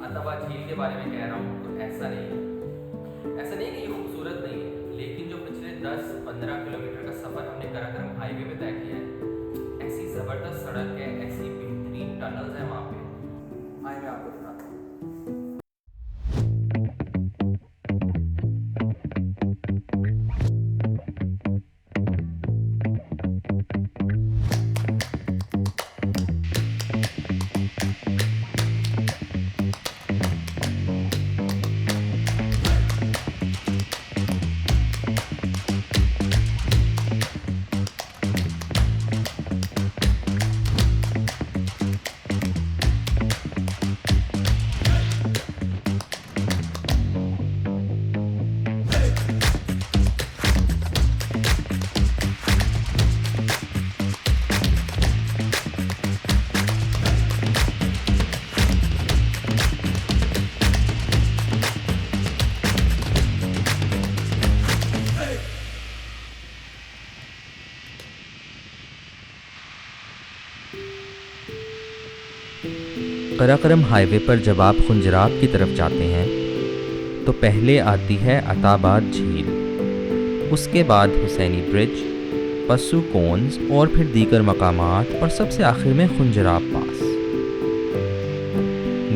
अताबाद झील के बारे में कह रहा हूँ तो ऐसा नहीं कि ये खूबसूरत नहीं है, लेकिन जो पिछले 10-15 किलोमीटर का सफ़र हमने कराकरम हाईवे पे तय किया है, ऐसी ज़बरदस्त सड़क है, ऐसी बेहतरीन टनल्स हैं वहाँ पे। आइए मैं आपको दिखाता हूँ। कराकरम हाईवे पर जब आप खुंजराब की तरफ जाते हैं तो पहले आती है अताबाद झील, उसके बाद हुसैनी ब्रिज, पस्सू कोन्स और फिर दीगर मकामात और सबसे आखिर में खुंजराब पास।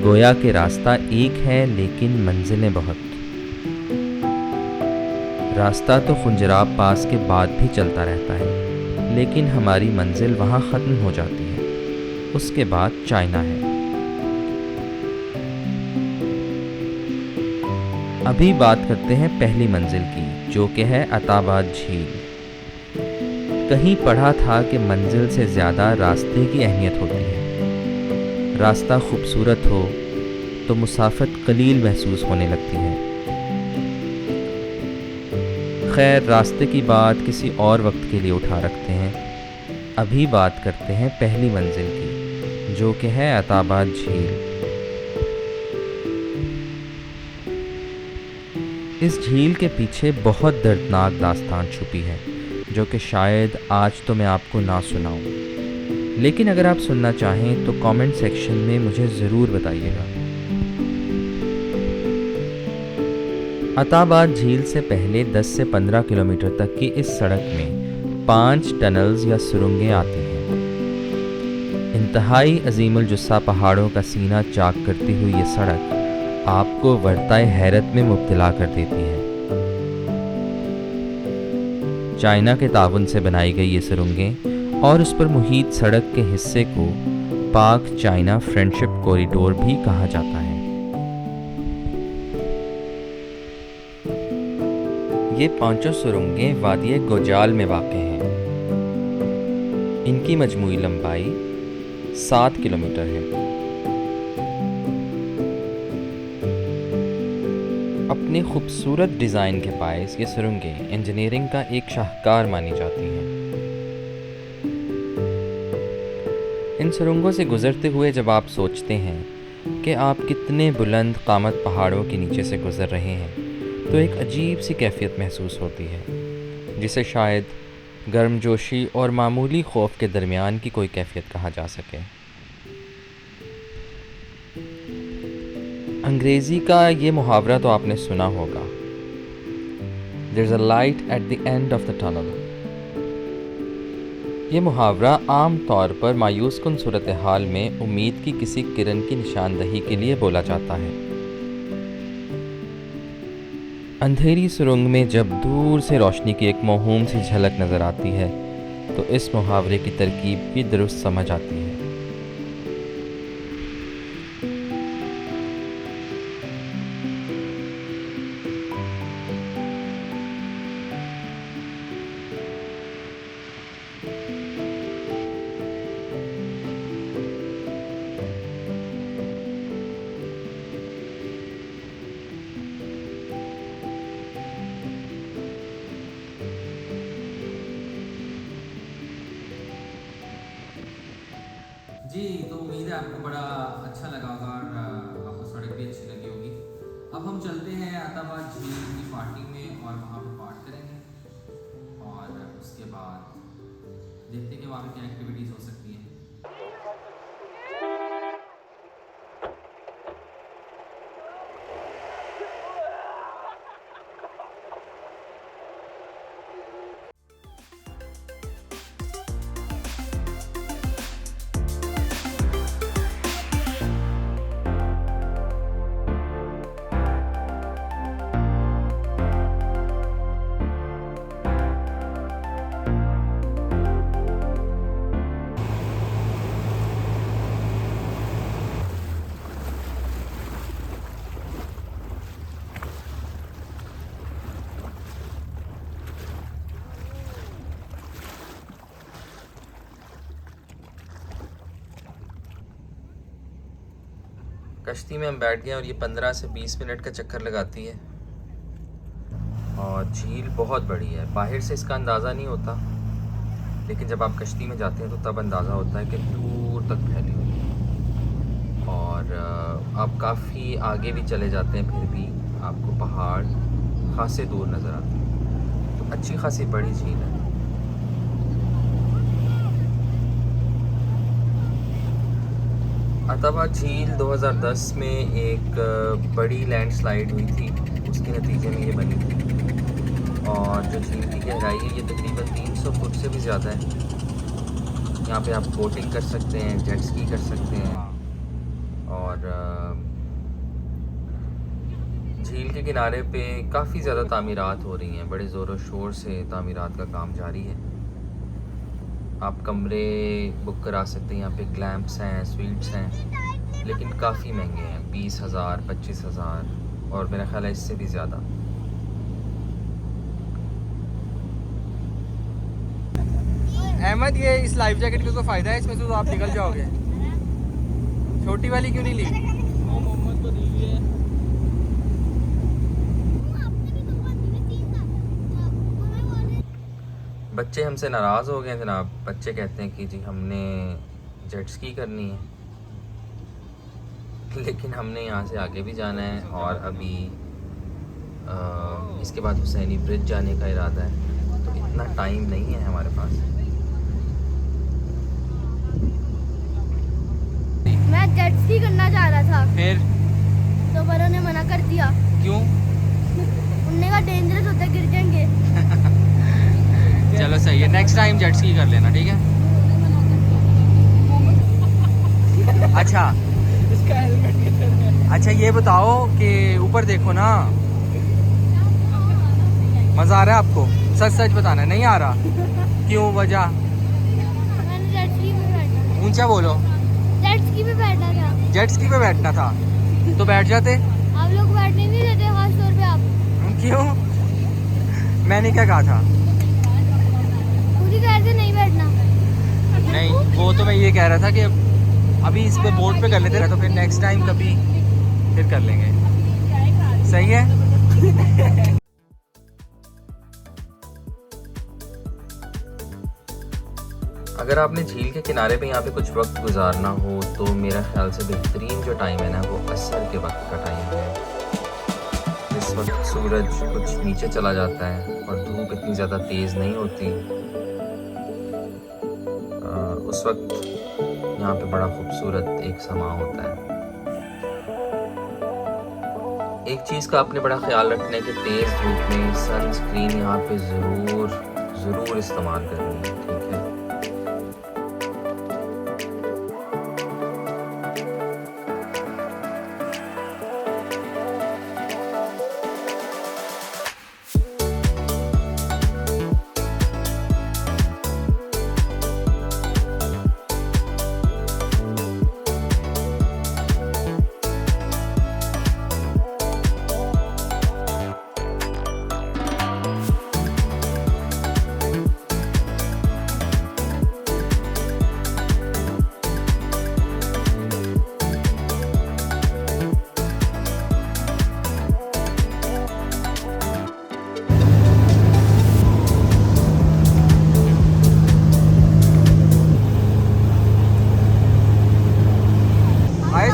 गोया के रास्ता एक है लेकिन मंजिलें बहुत। रास्ता तो खुंजराब पास के बाद भी चलता रहता है, लेकिन हमारी मंजिल वहाँ ख़त्म हो जाती है। उसके बाद चाइना है। अभी बात करते हैं पहली मंजिल की, जो कि है अताबाद झील। कहीं पढ़ा था कि मंजिल से ज़्यादा रास्ते की अहमियत होती है। रास्ता खूबसूरत हो तो मुसाफत कलील महसूस होने लगती है। खैर, रास्ते की बात किसी और वक्त के लिए उठा रखते हैं। अभी बात करते हैं पहली मंजिल की, जो कि है अताबाद झील। इस झील के पीछे बहुत दर्दनाक दास्तान छुपी है, जो कि शायद आज तो मैं आपको ना सुनाऊं। लेकिन अगर आप सुनना चाहें तो कमेंट सेक्शन में मुझे ज़रूर बताइएगा। अताबाद झील से पहले 10 से 15 किलोमीटर तक की इस सड़क में 5 टनल्स या सुरंगें आती हैं। इंतहाई अजीमुल जुस्सा पहाड़ों का सीना चाक करती हुई ये सड़क आपको वर्ताए हैरत में मुब्तला कर देती है। चाइना के ताउन से बनाई गई ये सुरंगें और उस पर मुहित सड़क के हिस्से को पाक चाइना फ्रेंडशिप कॉरिडोर भी कहा जाता है। ये पांचों सुरंगें वादी गोजाल में वाक़े हैं। इनकी मजमूई लंबाई 7 किलोमीटर है। अपने खूबसूरत डिज़ाइन के बायस ये सुरंगें इंजीनियरिंग का एक शाहकार मानी जाती हैं। इन सुरंगों से गुज़रते हुए जब आप सोचते हैं कि आप कितने बुलंद क़ामत पहाड़ों के नीचे से गुज़र रहे हैं, तो एक अजीब सी कैफियत महसूस होती है, जिसे शायद गर्मजोशी और मामूली खौफ के दरमियान की कोई कैफियत कहा जा सके। अंग्रेज़ी का ये मुहावरा तो आपने सुना होगा, There's a light at the end of the tunnel। ये मुहावरा आम तौर पर मायूस कुन सूरत हाल में उम्मीद की किसी किरण की निशानदही के लिए बोला जाता है। अंधेरी सुरंग में जब दूर से रोशनी की एक मौहूम सी झलक नज़र आती है, तो इस मुहावरे की तरकीब भी दुरुस्त समझ आती है। जी, तो उम्मीद है आपको बड़ा अच्छा लगा होगा और आपको सड़क भी अच्छी लगी होगी। अब हम चलते हैं अताबाद झील की पार्टी में और वहाँ पे पार्ट करेंगे और उसके बाद देखते हैं कि वहाँ पे क्या एक्टिविटीज़ हो सकती हैं। कश्ती में हम बैठ गए और ये 15 से 20 मिनट का चक्कर लगाती है और झील बहुत बड़ी है। बाहर से इसका अंदाज़ा नहीं होता, लेकिन जब आप कश्ती में जाते हैं तो तब अंदाज़ा होता है कि दूर तक फैली हुई है। और आप काफ़ी आगे भी चले जाते हैं फिर भी आपको पहाड़ खासे दूर नज़र आते हैं। तो अच्छी खासी बड़ी झील है। अतवा झील 2010 में एक बड़ी लैंडस्लाइड हुई थी, उसके नतीजे में ये बनी थी। और जो झील की गहराई है ये तकरीबन 300 फुट से भी ज़्यादा है। यहाँ पे आप बोटिंग कर सकते हैं, जेट स्की कर सकते हैं। और झील के किनारे पे काफ़ी ज़्यादा तामीरात हो रही हैं, बड़े ज़ोर शोर से तामीरात का काम जारी है। आप कमरे बुक करा सकते हैं, यहाँ पे ग्लैम्प्स हैं, स्वीट्स हैं, लेकिन काफ़ी महंगे हैं, 20,000 25,000 और मेरा ख्याल है इससे भी ज़्यादा। अहमद, ये इस लाइफ जैकेट का कोई फ़ायदा है? इसमें से तो आप निकल जाओगे। छोटी वाली क्यों नहीं ली? बच्चे हमसे नाराज़ हो गए हैं जनाब। बच्चे कहते हैं कि जी हमने जेट स्की करनी है, लेकिन हमने यहाँ से आगे भी जाना है और अभी इसके बाद हुसैनी ब्रिज जाने का इरादा है, तो इतना टाइम नहीं है हमारे पास। मैं जेट स्की करना चाह रहा था, फिर तो बड़ों ने मना कर दिया। क्यों? उनने कहा डेंजरस होता है, गिर जाएंगे। चलो सही है, नेक्स्ट टाइम जेट स्की कर लेना, ठीक है? अच्छा अच्छा, ये बताओ कि ऊपर देखो ना, मज़ा आ रहा है आपको? सच सच बताना, नहीं आ रहा? क्यों, वजह? मैंने जेट स्की पे बैठना ऊंचा बोलो। था। जेट स्की पे बैठना था। जेट स्की पे बैठना था तो बैठ जाते। आप लोग बैठने नहीं देते, खास तौर पे आप। क्यों? मैंने क्या कहा था? खुद ही कह रहे थे नहीं बैठना। नहीं, वो तो मैं ये कह रहा था कि अभी इस पे बोर्ड पे कर लेते हैं, तो फिर नेक्स्ट टाइम कभी फिर कर लेंगे। सही है। अगर आपने झील के किनारे पे यहाँ पे कुछ वक्त गुजारना हो तो मेरा ख्याल से बेहतरीन जो टाइम है ना वो असर के वक्त का टाइम है। इस वक्त सूरज कुछ नीचे चला जाता है और धूप इतनी ज़्यादा तेज़ नहीं होती। उस वक्त यहाँ पे बड़ा खूबसूरत एक समा होता है। एक चीज़ का आपने बड़ा ख्याल रखना है कि तेज़ धूप में सनस्क्रीन यहाँ पे ज़रूर इस्तेमाल करनी है, ठीक है?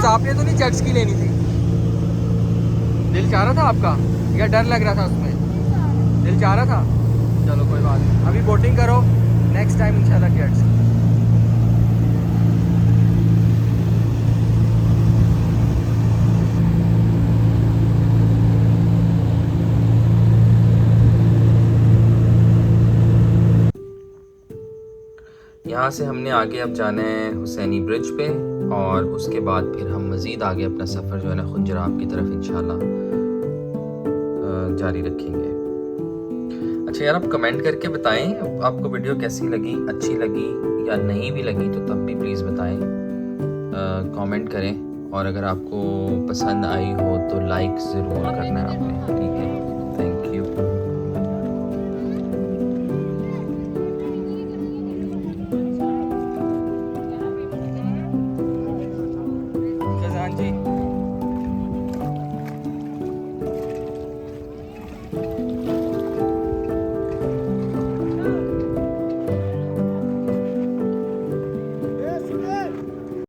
आपने तो नहीं जेट स्की लेनी थी? दिल चाह रहा था आपका या डर लग रहा था उसमें? दिल चाह रहा था। चलो कोई बात नहीं, अभी बोटिंग करो, नेक्स्ट टाइम इंशाल्लाह जेट स्की। यहाँ से हमने आगे अब जाना है हुसैनी ब्रिज पे और उसके बाद फिर हम मज़ीद आगे अपना सफ़र जो है ना खुंजराब की तरफ इंशाल्लाह जारी रखेंगे। अच्छा यार, आप कमेंट करके बताएं आपको वीडियो कैसी लगी, अच्छी लगी या नहीं भी लगी तो तब भी प्लीज़ बताएं, कमेंट करें। और अगर आपको पसंद आई हो तो लाइक ज़रूर करना है आपने, ठीक है? Thank you. जी है।